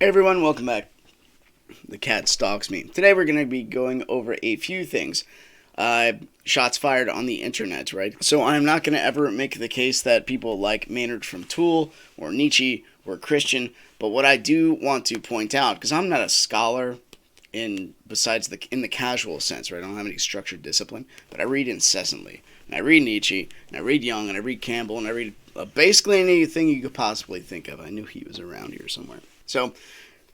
Hey everyone, welcome back. The cat stalks me. Today we're going to be going over a few things. Shots fired on the internet, right? So I'm not going to ever make the case that people like Maynard from Tool or Nietzsche or Christian, but what I do want to point out, because I'm not a scholar in the casual sense, right? I don't have any structured discipline, but I read incessantly. And I read Nietzsche, and I read Jung, and I read Campbell, and I read basically anything you could possibly think of. I knew he was around here somewhere. So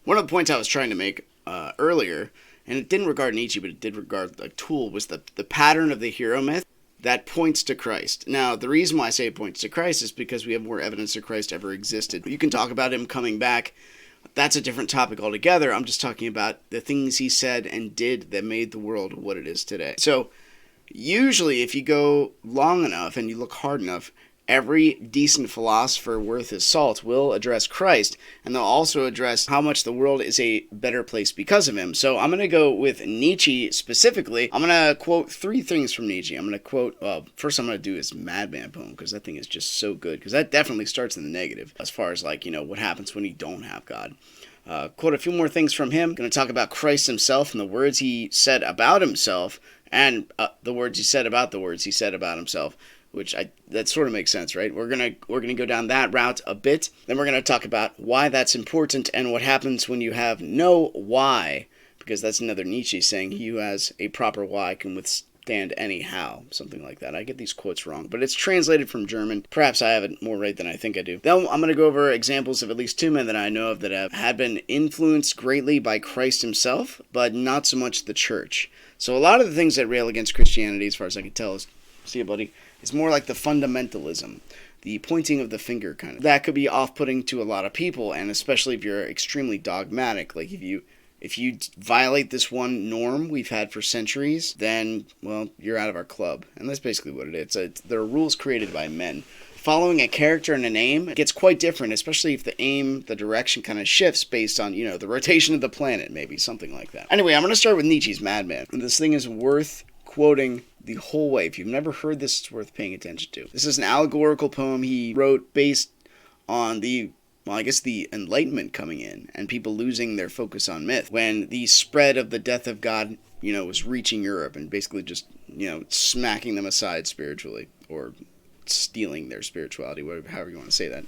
one of the points I was trying to make earlier, and it didn't regard Nietzsche, but it did regard like Tool, was the pattern of the hero myth that points to Christ. Now, the reason why I say it points to Christ is because we have more evidence that Christ ever existed. You can talk about him coming back. That's a different topic altogether. I'm just talking about the things he said and did that made the world what it is today. So, usually, if you go long enough and you look hard enough, every decent philosopher worth his salt will address Christ, and they'll also address how much the world is a better place because of him. So I'm going to go with Nietzsche specifically. I'm going to quote three things from Nietzsche. I'm going to quote, first I'm going to do his Madman poem, because that thing is just so good, because that definitely starts in the negative, as far as what happens when you don't have God. Quote a few more things from him. I'm going to talk about Christ himself and the words he said about himself, and the words he said about the words he said about himself. That sort of makes sense, right? We're gonna go down that route a bit. Then we're gonna talk about why that's important and what happens when you have no why, because that's another Nietzsche saying, he who has a proper why can withstand any how, something like that. I get these quotes wrong, but it's translated from German. Perhaps I have it more right than I think I do. Then I'm gonna go over examples of at least two men that I know of that had been influenced greatly by Christ himself, but not so much the church. So a lot of the things that rail against Christianity, as far as I can tell, is, see you, buddy, it's more like the fundamentalism, the pointing of the finger kind of. That could be off-putting to a lot of people, and especially if you're extremely dogmatic. Like if you violate this one norm we've had for centuries, then, well, you're out of our club. And that's basically what it is. There are rules created by men. Following a character and an aim gets quite different, especially if the direction kind of shifts based on, the rotation of the planet, maybe, something like that. Anyway, I'm going to start with Nietzsche's Madman. And this thing is worth quoting the whole way. If you've never heard this, it's worth paying attention to. This is an allegorical poem he wrote based on the Enlightenment coming in and people losing their focus on myth. When the spread of the death of God, was reaching Europe and basically just, smacking them aside spiritually, or stealing their spirituality, however you want to say that.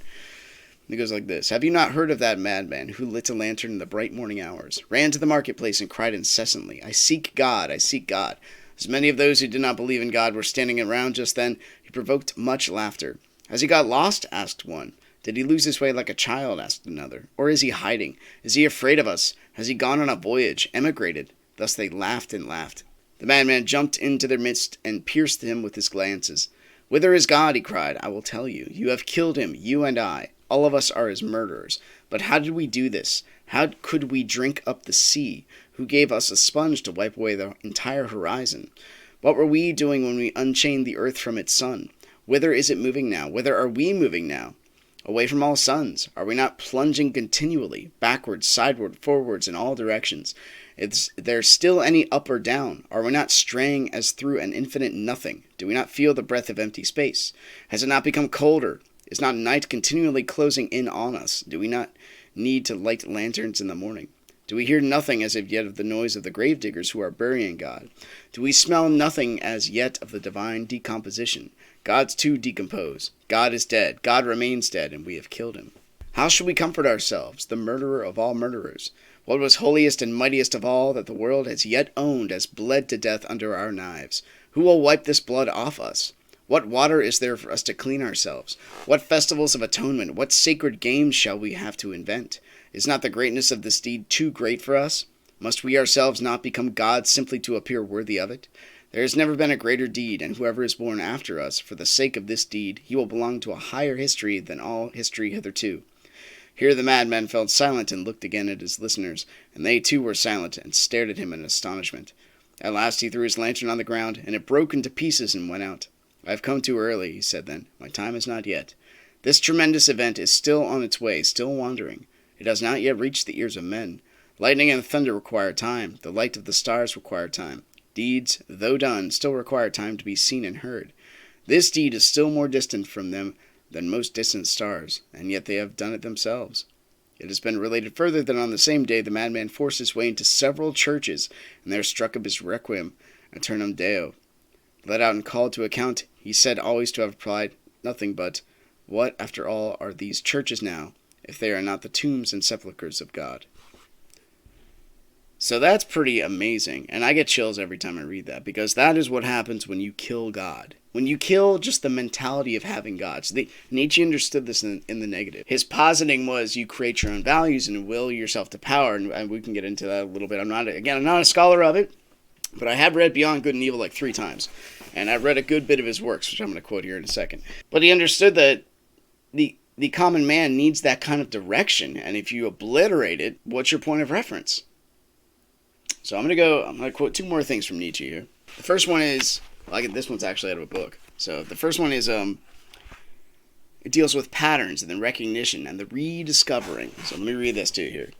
It goes like this. Have you not heard of that madman who lit a lantern in the bright morning hours, ran to the marketplace and cried incessantly, I seek God, I seek God. As many of those who did not believe in God were standing around just then, he provoked much laughter. Has he got lost? Asked one. Did he lose his way like a child? Asked another. Or is he hiding? Is he afraid of us? Has he gone on a voyage, emigrated? Thus they laughed and laughed. The madman jumped into their midst and pierced him with his glances. Whither is God? He cried. I will tell you. You have killed him, you and I. All of us are his murderers. But how did we do this? How could we drink up the sea? Who gave us a sponge to wipe away the entire horizon? What were we doing when we unchained the earth from its sun? Whither is it moving now? Whither are we moving now? Away from all suns. Are we not plunging continually, backwards, sideward, forwards, in all directions? Is there still any up or down? Are we not straying as through an infinite nothing? Do we not feel the breath of empty space? Has it not become colder? Is not night continually closing in on us? Do we not need to light lanterns in the morning? Do we hear nothing as of yet of the noise of the gravediggers who are burying God? Do we smell nothing as yet of the divine decomposition? Gods too decompose. God is dead. God remains dead, and we have killed him. How shall we comfort ourselves, the murderer of all murderers? What was holiest and mightiest of all that the world has yet owned has bled to death under our knives? Who will wipe this blood off us? What water is there for us to clean ourselves? What festivals of atonement, what sacred games shall we have to invent? Is not the greatness of this deed too great for us? Must we ourselves not become gods simply to appear worthy of it? There has never been a greater deed, and whoever is born after us, for the sake of this deed, he will belong to a higher history than all history hitherto. Here the madman fell silent and looked again at his listeners, and they too were silent and stared at him in astonishment. At last he threw his lantern on the ground, and it broke into pieces and went out. I have come too early, he said then. My time is not yet. This tremendous event is still on its way, still wandering. It has not yet reached the ears of men. Lightning and thunder require time. The light of the stars require time. Deeds, though done, still require time to be seen and heard. This deed is still more distant from them than most distant stars, and yet they have done it themselves. It has been related further that on the same day the madman forced his way into several churches, and there struck up his requiem aeternam Deo. Let out and called to account, he said always to have replied nothing but, "What, after all, are these churches now, if they are not the tombs and sepulchres of God?" So that's pretty amazing, and I get chills every time I read that, because that is what happens when you kill God. When you kill just the mentality of having God. So Nietzsche understood this in the negative. His positing was you create your own values and will yourself to power, and we can get into that a little bit. I'm not a scholar of it, but I have read Beyond Good and Evil like 3 times, and I've read a good bit of his works, which I'm going to quote here in a second. But he understood that the common man needs that kind of direction, and if you obliterate it, what's your point of reference? So I'm going to quote 2 more things from Nietzsche here. The first one is, this one's actually out of a book. So the first one is, it deals with patterns and the recognition and the rediscovering. So let me read this to you here.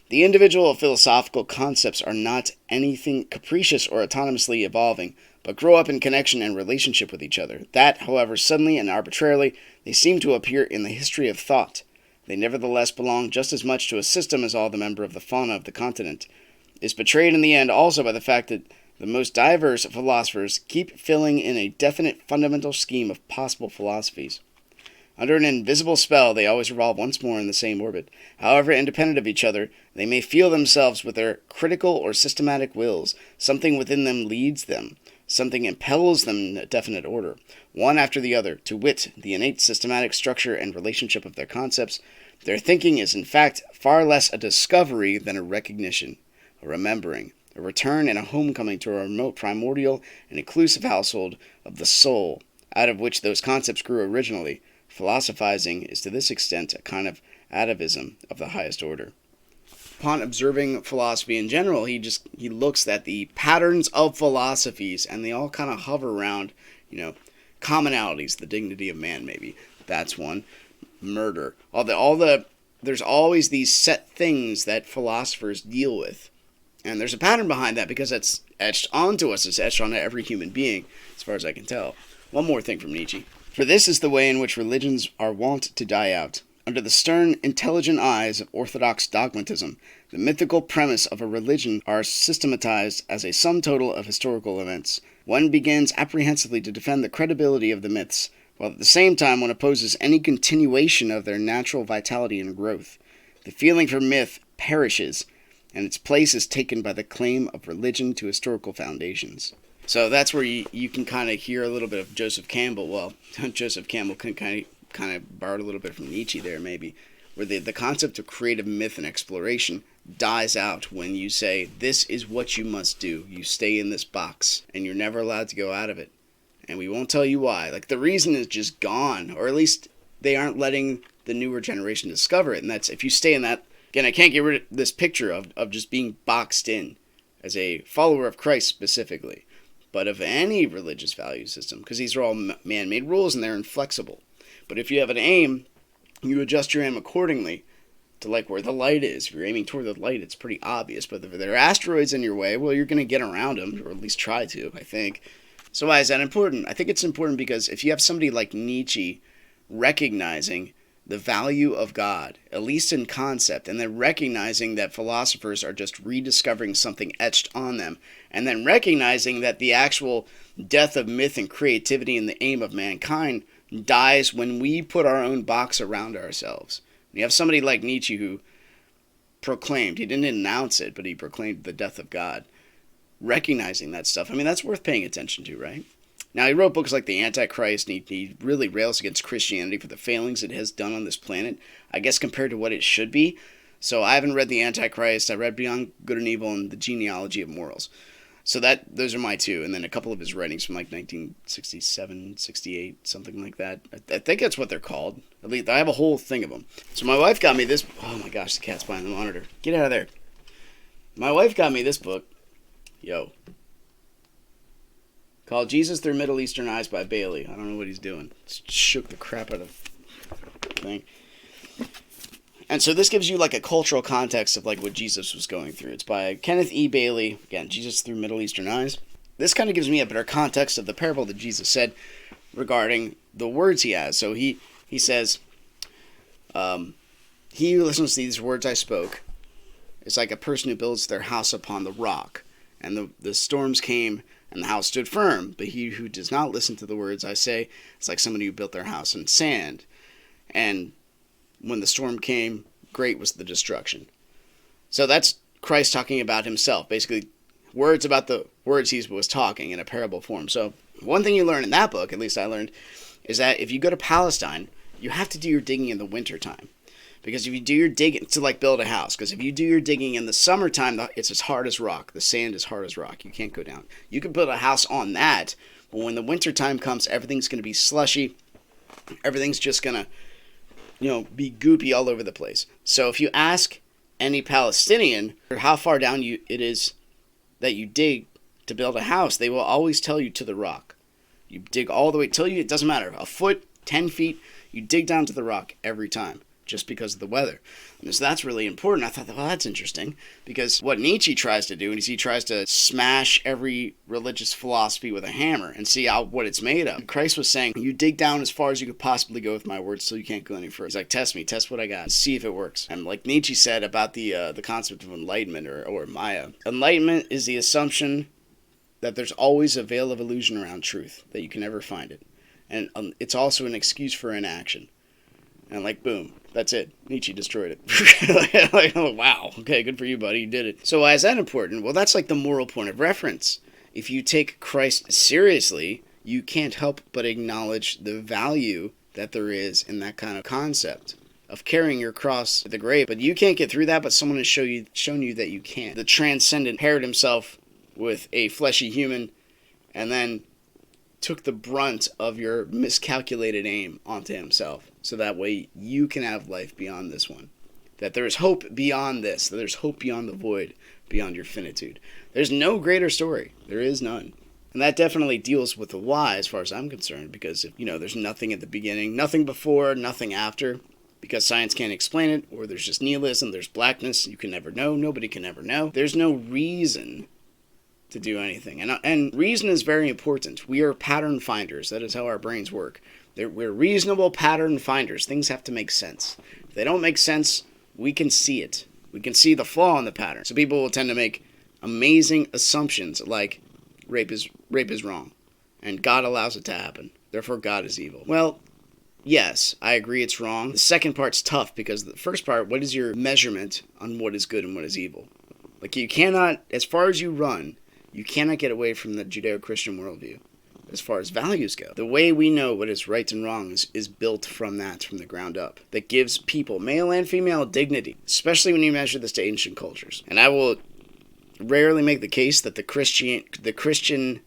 The individual philosophical concepts are not anything capricious or autonomously evolving, but grow up in connection and relationship with each other. That, however, suddenly and arbitrarily, they seem to appear in the history of thought. They nevertheless belong just as much to a system as all the member of the fauna of the continent. Is betrayed in the end also by the fact that the most diverse philosophers keep filling in a definite fundamental scheme of possible philosophies. Under an invisible spell, they always revolve once more in the same orbit. However independent of each other, they may feel themselves with their critical or systematic wills. Something within them leads them. Something impels them in a definite order, one after the other, to wit, the innate systematic structure and relationship of their concepts. Their thinking is in fact far less a discovery than a recognition, a remembering, a return and a homecoming to a remote primordial and inclusive household of the soul, out of which those concepts grew originally. Philosophizing is to this extent a kind of atavism of the highest order. Upon observing philosophy in general, he looks at the patterns of philosophies, and they all kind of hover around, commonalities, the dignity of man, maybe. That's one. Murder. There's always these set things that philosophers deal with. And there's a pattern behind that because it's etched onto us. It's etched onto every human being, as far as I can tell. One more thing from Nietzsche. For this is the way in which religions are wont to die out. Under the stern, intelligent eyes of orthodox dogmatism, the mythical premise of a religion are systematized as a sum total of historical events. One begins apprehensively to defend the credibility of the myths, while at the same time one opposes any continuation of their natural vitality and growth. The feeling for myth perishes, and its place is taken by the claim of religion to historical foundations. So that's where you can kind of hear a little bit of Joseph Campbell. Well, Joseph Campbell can kind of borrow a little bit from Nietzsche there, maybe, where the concept of creative myth and exploration dies out when you say, this is what you must do. You stay in this box, and you're never allowed to go out of it. And we won't tell you why. The reason is just gone, or at least they aren't letting the newer generation discover it. And that's, if you stay in that, again, I can't get rid of this picture of just being boxed in as a follower of Christ specifically, but of any religious value system, because these are all man-made rules and they're inflexible. But if you have an aim, you adjust your aim accordingly to where the light is. If you're aiming toward the light, it's pretty obvious. But if there are asteroids in your way, well, you're going to get around them, or at least try to, I think. So why is that important? I think it's important because if you have somebody like Nietzsche recognizing the value of God, at least in concept, and then recognizing that philosophers are just rediscovering something etched on them, and then recognizing that the actual death of myth and creativity and the aim of mankind dies when we put our own box around ourselves. You have somebody like Nietzsche who proclaimed, he didn't announce it, but he proclaimed the death of God. Recognizing that stuff, that's worth paying attention to, right? Now, he wrote books like The Antichrist, and he really rails against Christianity for the failings it has done on this planet, I guess compared to what it should be. So I haven't read The Antichrist. I read Beyond Good and Evil and The Genealogy of Morals. So those are my 2, and then a couple of his writings from 1967, 68, something like that. I think that's what they're called. At least I have a whole thing of them. So my wife got me this. Oh my gosh, the cat's behind the monitor. Get out of there. My wife got me this book. Called Jesus Through Middle Eastern Eyes by Bailey. I don't know what he's doing. Shook the crap out of the thing. And so this gives you a cultural context of what Jesus was going through. It's by Kenneth E. Bailey. Again, Jesus Through Middle Eastern Eyes. This kind of gives me a better context of the parable that Jesus said regarding the words he has. So he says, He who listens to these words I spoke is like a person who builds their house upon the rock. And the storms came, and the house stood firm. But he who does not listen to the words I say is like somebody who built their house in sand. And when the storm came, great was the destruction. So that's Christ talking about himself. Basically, words about the words he was talking in a parable form. So one thing you learn in that book, at least I learned, is that if you go to Palestine, you have to do your digging in the wintertime. Because if you do your digging to like build a house, because if you do your digging in the summertime, it's as hard as rock. The sand is hard as rock. You can't go down. You can build a house on that, but when the wintertime comes, everything's going to be slushy. Everything's just going to, be goopy all over the place. So if you ask any Palestinian how far down it is that you dig to build a house, they will always tell you to the rock. You dig all the way till it doesn't matter, a foot, 10 feet, you dig down to the rock every time, just because of the weather. And so that's really important. I thought, well, that's interesting, because what Nietzsche tries to do is he tries to smash every religious philosophy with a hammer and see what it's made of. Christ was saying, you dig down as far as you could possibly go with my words so you can't go any further. He's like, test me, test what I got, see if it works. And like Nietzsche said about the concept of enlightenment or Maya, enlightenment is the assumption that there's always a veil of illusion around truth, that you can never find it. And it's also an excuse for inaction. And like, boom, that's it. Nietzsche destroyed it. Like, oh, wow, okay, good for you, buddy, you did it. So why is that important? Well, that's like the moral point of reference. If you take Christ seriously, you can't help but acknowledge the value that there is in that kind of concept of carrying your cross to the grave. But you can't get through that, but someone has shown you that you can. The transcendent paired himself with a fleshy human and then took the brunt of your miscalculated aim onto himself. So that way you can have life beyond this one. That there is hope beyond this. That there's hope beyond the void, beyond your finitude. There's no greater story. There is none. And that definitely deals with the why as far as I'm concerned. Because, there's nothing at the beginning, nothing before, nothing after. Because science can't explain it. Or there's just nihilism, there's blackness. You can never know. Nobody can ever know. There's no reason to do anything. And reason is very important. We are pattern finders. That is how our brains work. We're reasonable pattern finders. Things have to make sense. If they don't make sense, we can see it. We can see the flaw in the pattern. So people will tend to make amazing assumptions like rape is wrong and God allows it to happen. Therefore God is evil. Well, yes, I agree it's wrong. The second part's tough because the first part, what is your measurement on what is good and what is evil? Like you cannot, as far as you run, you cannot get away from the Judeo-Christian worldview as far as values go. The way we know what is right and wrong is built from the ground up. That gives people, male and female, dignity, especially when you measure this to ancient cultures. And I will rarely make the case that the Christian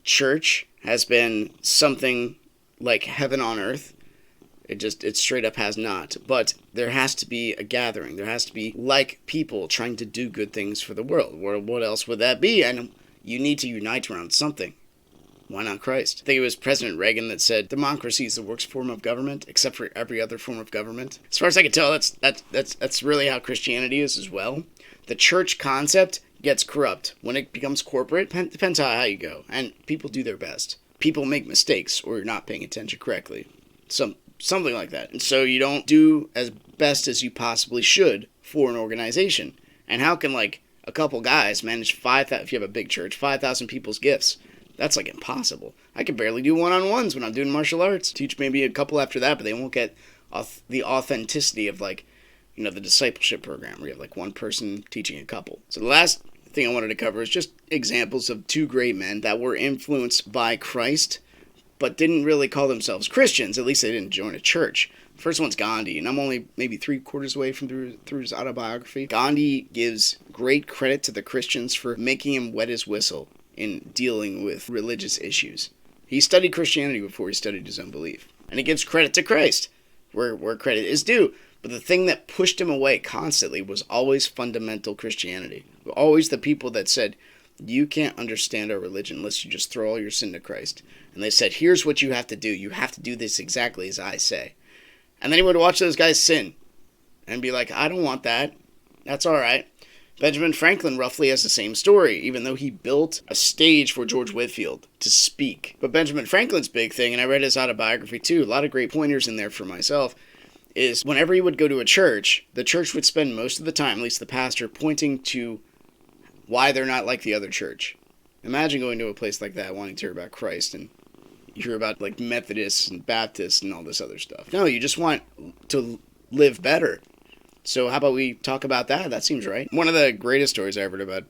church has been something like heaven on earth. It straight up has not. But there has to be a gathering. There has to be like people trying to do good things for the world. What else would that be? And you need to unite around something. Why not Christ? I think it was President Reagan that said, democracy is the worst form of government, except for every other form of government. As far as I can tell, that's really how Christianity is as well. The church concept gets corrupt. When it becomes corporate, depends on how you go. And people do their best. People make mistakes, or you're not paying attention correctly. Something like that. And so you don't do as best as you possibly should for an organization. And how can, a couple guys manage 5,000, if you have a big church, 5,000 people's gifts? That's, impossible. I can barely do one-on-ones when I'm doing martial arts. Teach maybe a couple after that, but they won't get the authenticity of, the discipleship program where you have, one person teaching a couple. So the last thing I wanted to cover is just examples of two great men that were influenced by Christ, but didn't really call themselves Christians. At least they didn't join a church. First one's Gandhi, and I'm only maybe 3/4 away from through his autobiography. Gandhi gives great credit to the Christians for making him wet his whistle in dealing with religious issues. He studied Christianity before he studied his own belief. And he gives credit to Christ, where credit is due. But the thing that pushed him away constantly was always fundamental Christianity. Always the people that said, you can't understand our religion unless you just throw all your sin to Christ. And they said, here's what you have to do. You have to do this exactly as I say. And then he would watch those guys sin and be like, I don't want that. That's all right. Benjamin Franklin roughly has the same story, even though he built a stage for George Whitefield to speak. But Benjamin Franklin's big thing, and I read his autobiography too, a lot of great pointers in there for myself, is whenever he would go to a church, the church would spend most of the time, at least the pastor, pointing to why they're not like the other church. Imagine going to a place like that, wanting to hear about Christ, and you hear about like Methodists and Baptists and all this other stuff. No, you just want to live better. So how about we talk about that? That seems right. One of the greatest stories I ever heard about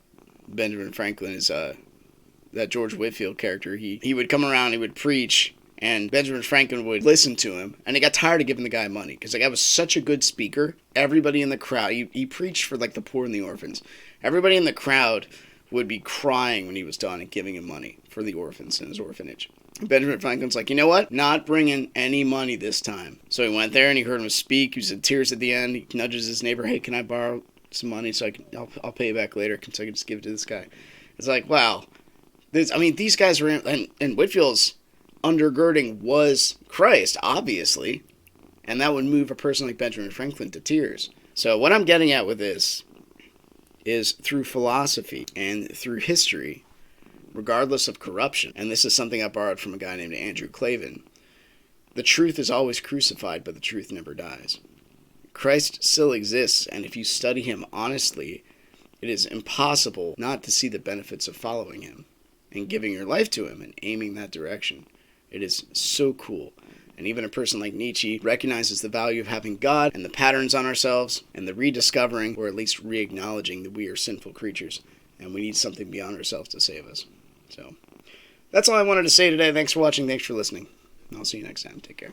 Benjamin Franklin is that George Whitefield character. He would come around, he would preach, and Benjamin Franklin would listen to him, and he got tired of giving the guy money because the guy was such a good speaker. Everybody in the crowd, he preached for like the poor and the orphans. Everybody in the crowd would be crying when he was done and giving him money for the orphans in his orphanage. Benjamin Franklin's like, you know what? Not bringing any money this time. So he went there and he heard him speak. He was in tears at the end. He nudges his neighbor, hey, can I borrow some money so I'll pay you back later so I can just give it to this guy. It's like, wow. These guys were in, and Whitefield's undergirding was Christ, obviously. And that would move a person like Benjamin Franklin to tears. So what I'm getting at with this is through philosophy and through history, regardless of corruption, and this is something I borrowed from a guy named Andrew Clavin, the truth is always crucified, but the truth never dies. Christ still exists, and if you study him honestly, it is impossible not to see the benefits of following him and giving your life to him and aiming that direction. It is so cool. And even a person like Nietzsche recognizes the value of having God and the patterns on ourselves and the rediscovering, or at least re-acknowledging, that we are sinful creatures and we need something beyond ourselves to save us. So that's all I wanted to say today. Thanks for watching. Thanks for listening. I'll see you next time. Take care.